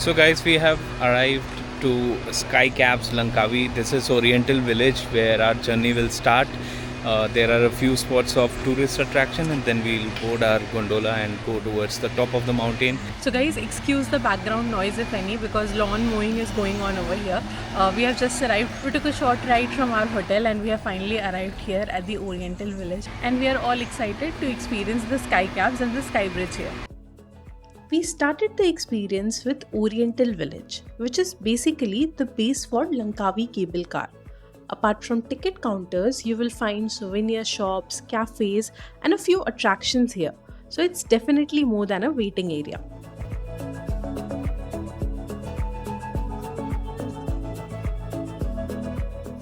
So guys, we have arrived to SkyCab's Langkawi. This is Oriental Village where our journey will start. There are a few spots of tourist attraction and then we'll board our gondola and go towards the top of the mountain. So guys, excuse the background noise if any, because lawn mowing is going on over here. We have just arrived. We took a short ride from our hotel and we have finally arrived here at the Oriental Village, and we are all excited to experience the SkyCabs and the Skybridge here. We started the experience with Oriental Village, which is basically the base for Langkawi cable car. Apart from ticket counters, you will find souvenir shops, cafes, and a few attractions here. So it's definitely more than a waiting area.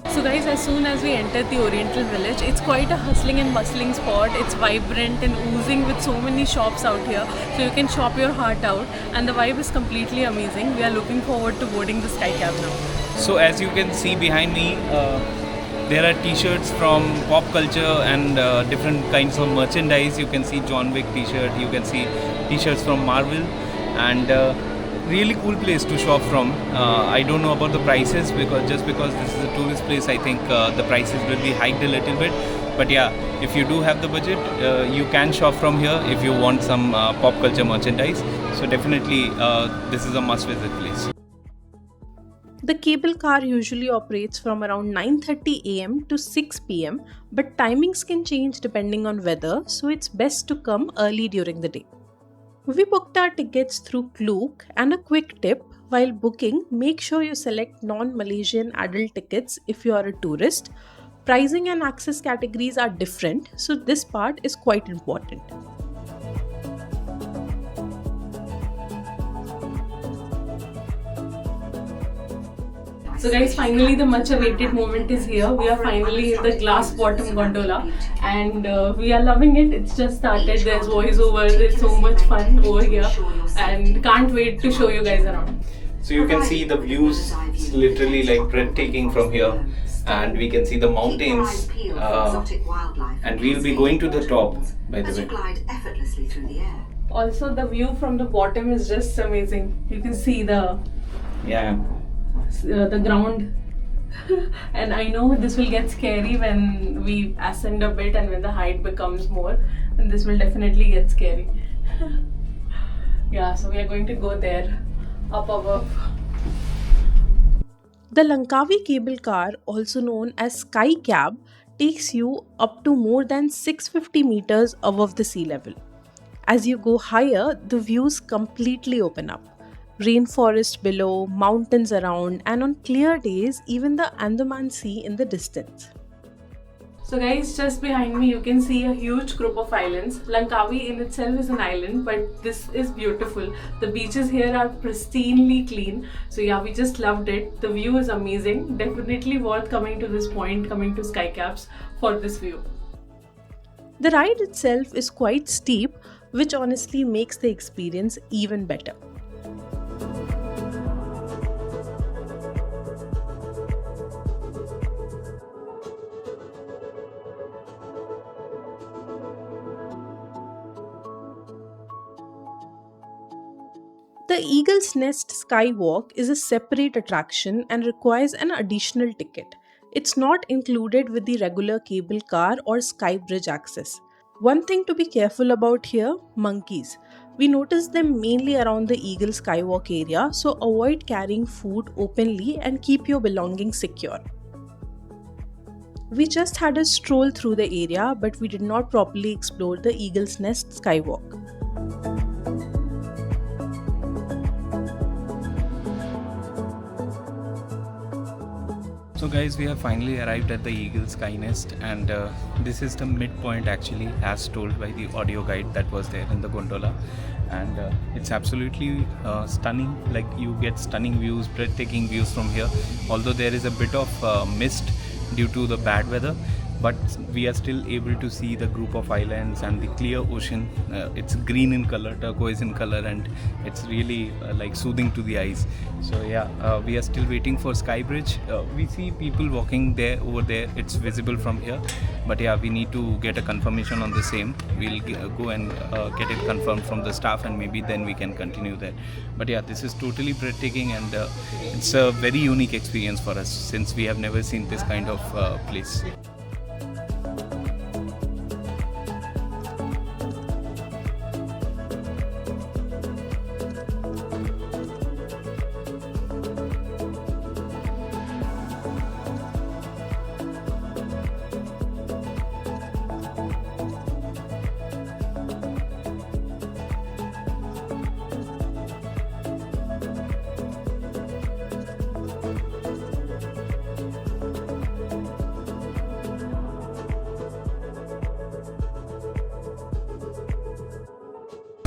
So guys, as soon as we entered the Oriental Village, it's quite a hustling and bustling spot. It's vibrant and oozing with so many shops out here. So you can shop your heart out, and the vibe is completely amazing. We are looking forward to boarding the SkyCab now. So as you can see behind me, there are t-shirts from pop culture and different kinds of merchandise. You can see John Wick t-shirt, you can see t-shirts from Marvel, and really cool place to shop from. I don't know about the prices because this is a tourist place, I think the prices will be hiked a little bit. But yeah, if you do have the budget, you can shop from here if you want some pop culture merchandise. So definitely this is a must visit place. The cable car usually operates from around 9:30 am to 6 pm, but timings can change depending on weather, so it's best to come early during the day. We booked our tickets through Klook, and a quick tip: while booking, make sure you select non-Malaysian adult tickets if you are a tourist. Pricing and access categories are different, so this part is quite important. So guys, finally the much awaited moment is here. We are finally in the glass bottom gondola, and we are loving it. It's just started. There's voiceover. There's so much fun over here, and can't wait to show you guys around. So you can see the views. It's literally like breathtaking from here, and we can see the mountains, and we'll be going to the top, by the way. Also, the view from the bottom is just amazing. You can see the ground. And I know this will get scary when we ascend a bit and when the height becomes more, and this will definitely get scary. Yeah, so we are going to go there up above. The Langkawi cable car, also known as SkyCab, takes you up to more than 650 meters above the sea level. As you go higher, the views completely open up. Rainforest below, mountains around, and on clear days, even the Andaman Sea in the distance. So guys, just behind me you can see a huge group of islands. Langkawi in itself is an island, but this is beautiful. The beaches here are pristinely clean. So yeah, we just loved it. The view is amazing. Definitely worth coming to this point, coming to SkyCabs for this view. The ride itself is quite steep, which honestly makes the experience even better. The Eagle's Nest Skywalk is a separate attraction and requires an additional ticket. It's not included with the regular cable car or Skybridge access. One thing to be careful about here: monkeys. We noticed them mainly around the Eagle Skywalk area, so avoid carrying food openly and keep your belongings secure. We just had a stroll through the area, but we did not properly explore the Eagle's Nest Skywalk. So guys, we have finally arrived at the Eagle Sky Nest, and this is the midpoint actually, as told by the audio guide that was there in the gondola, and it's absolutely stunning. Like, you get stunning views, breathtaking views from here, although there is a bit of mist due to the bad weather, but we are still able to see the group of islands and the clear ocean. It's green in color, turquoise in color, and it's really like soothing to the eyes. So yeah, we are still waiting for Skybridge. We see people walking there, over there. It's visible from here, but yeah, we need to get a confirmation on the same. We'll go and get it confirmed from the staff, and maybe then we can continue that. But yeah, this is totally breathtaking, and it's a very unique experience for us since we have never seen this kind of place.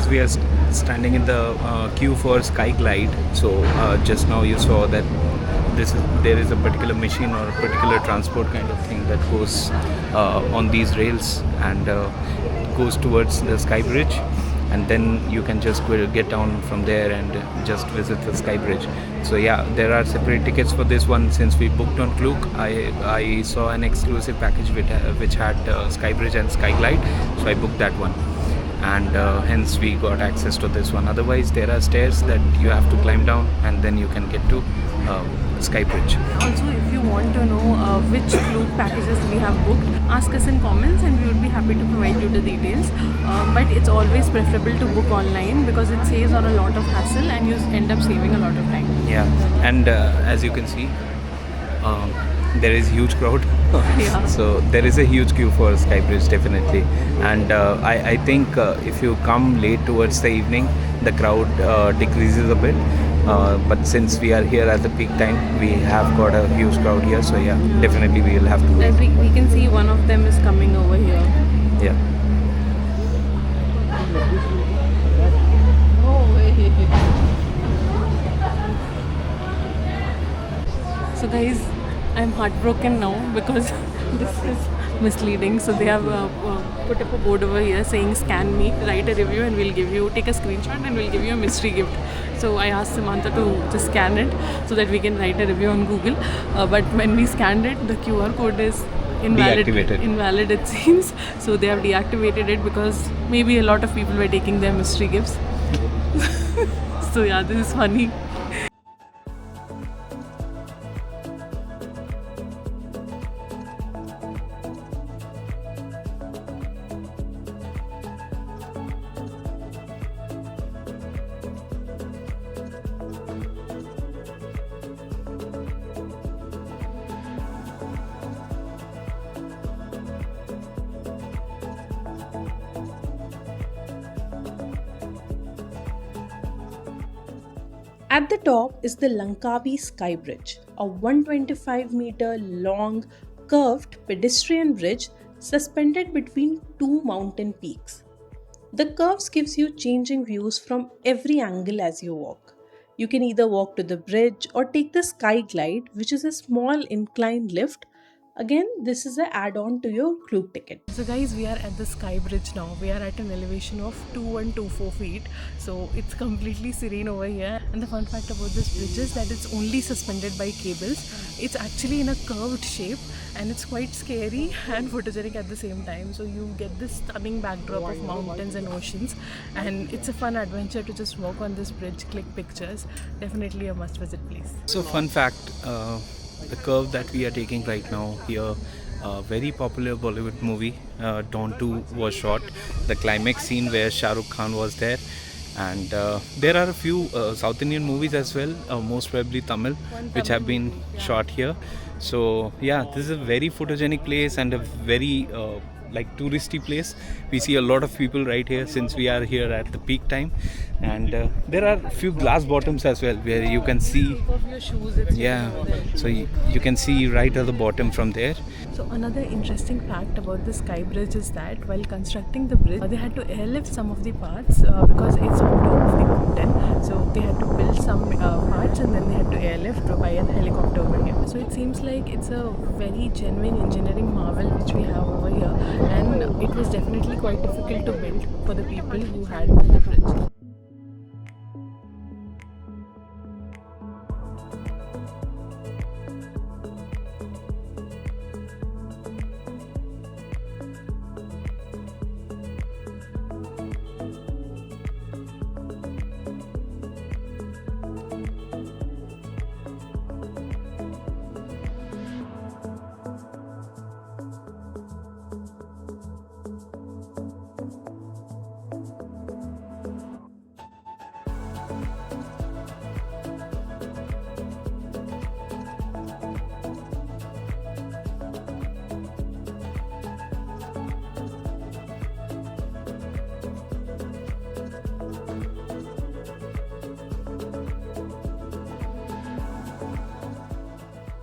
We are standing in the queue for SkyGlide. So just now you saw that there is a particular machine or a particular transport kind of thing that goes on these rails and goes towards the Skybridge, and then you can just get down from there and just visit the Skybridge. So yeah, there are separate tickets for this one. Since we booked on Klook, I saw an exclusive package which had Skybridge and SkyGlide, so I booked that one, and hence we got access to this one. Otherwise there are stairs that you have to climb down, and then you can get to Skybridge. Also, if you want to know which Klook packages we have booked, ask us in comments and we would be happy to provide you the details. But it's always preferable to book online because it saves on a lot of hassle and you end up saving a lot of time. Yeah, and as you can see, there is huge crowd. Yeah. So there is a huge queue for Skybridge, definitely. And I think if you come late towards the evening, the crowd decreases a bit. But since we are here at the peak time, we have got a huge crowd here. So yeah, definitely we will have to wait. We can see one of them is coming over here. Yeah. So guys, I'm heartbroken now because this is misleading. So they have put up a board over here saying scan me, write a review, and take a screenshot and we'll give you a mystery gift. So I asked Samantha to just scan it so that we can write a review on Google. But when we scanned it, the QR code is invalid it seems. So they have deactivated it because maybe a lot of people were taking their mystery gifts. So yeah, this is funny. At the top is the Langkawi Sky Bridge, a 125-meter long curved pedestrian bridge suspended between two mountain peaks. The curves gives you changing views from every angle as you walk. You can either walk to the bridge or take the SkyGlide, which is a small inclined lift. Again, this is an add-on to your Klook ticket. So guys, we are at the Sky Bridge now. We are at an elevation of 2124 feet. So it's completely serene over here. And the fun fact about this bridge is that it's only suspended by cables. It's actually in a curved shape and it's quite scary and photogenic at the same time. So you get this stunning backdrop of mountains and oceans. And it's a fun adventure to just walk on this bridge, click pictures. Definitely a must-visit place. So fun fact, the curve that we are taking right now here, very popular Bollywood movie Dawn 2 was shot. The climax scene where Shah Rukh Khan was there, and there are a few South Indian movies as well, most probably Tamil, which have been shot here. So yeah, this is a very photogenic place and a very like touristy place. We see a lot of people right here since we are here at the peak time, and there are few glass bottoms as well where you can see. Of your shoes, it's Yeah, so you can see right at the bottom from there. So another interesting fact about the Sky Bridge is that while constructing the bridge, they had to airlift some of the parts because it's on top of the mountain. So they had to build some parts and then they had to airlift by a helicopter over here. So it seems like it's a very genuine engineering marvel which we have over here, and it was definitely quite difficult to build for the people who had the bridge.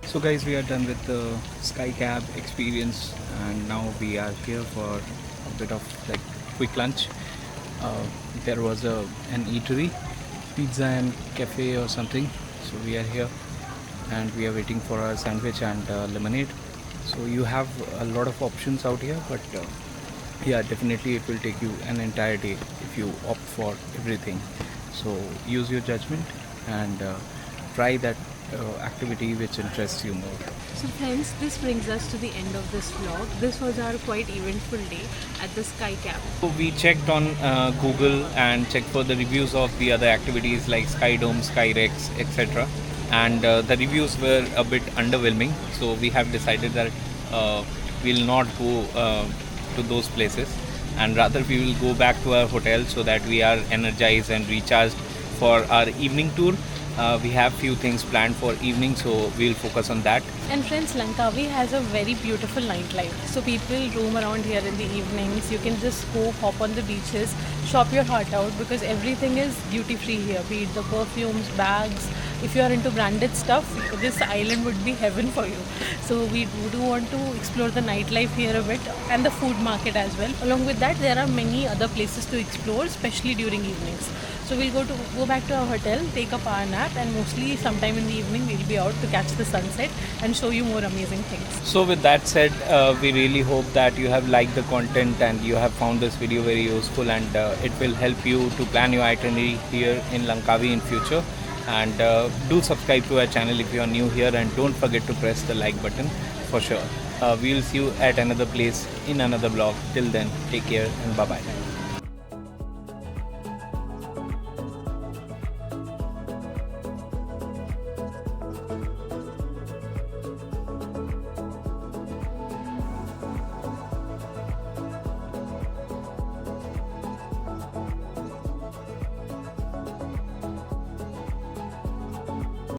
So guys, we are done with the SkyCab experience, and now we are here for a bit of like quick lunch. There was an eatery, pizza and cafe or something. So we are here and we are waiting for our sandwich and lemonade. So you have a lot of options out here, but yeah, definitely it will take you an entire day if you opt for everything. So use your judgment and try that activity which interests you more. So friends, this brings us to the end of this vlog. This was our quite eventful day at the SkyCab. So we checked on Google and checked for the reviews of the other activities like Skydome, Skyrex, etc. And the reviews were a bit underwhelming. So we have decided that we'll not go to those places, and rather we will go back to our hotel so that we are energized and recharged for our evening tour. We have few things planned for evening, so we'll focus on that. And friends, Langkawi has a very beautiful nightlife. So people roam around here in the evenings. You can just go hop on the beaches, shop your heart out, because everything is duty free here. Be it the perfumes, bags. If you are into branded stuff, this island would be heaven for you. So we do want to explore the nightlife here a bit, and the food market as well. Along with that, there are many other places to explore, especially during evenings. So we'll go back to our hotel, take a power nap, and mostly sometime in the evening we'll be out to catch the sunset and show you more amazing things. So with that said, we really hope that you have liked the content and you have found this video very useful, and it will help you to plan your itinerary here in Langkawi in future. And do subscribe to our channel if you are new here, and don't forget to press the like button for sure. We will see you at another place in another vlog. Till then, take care and bye bye.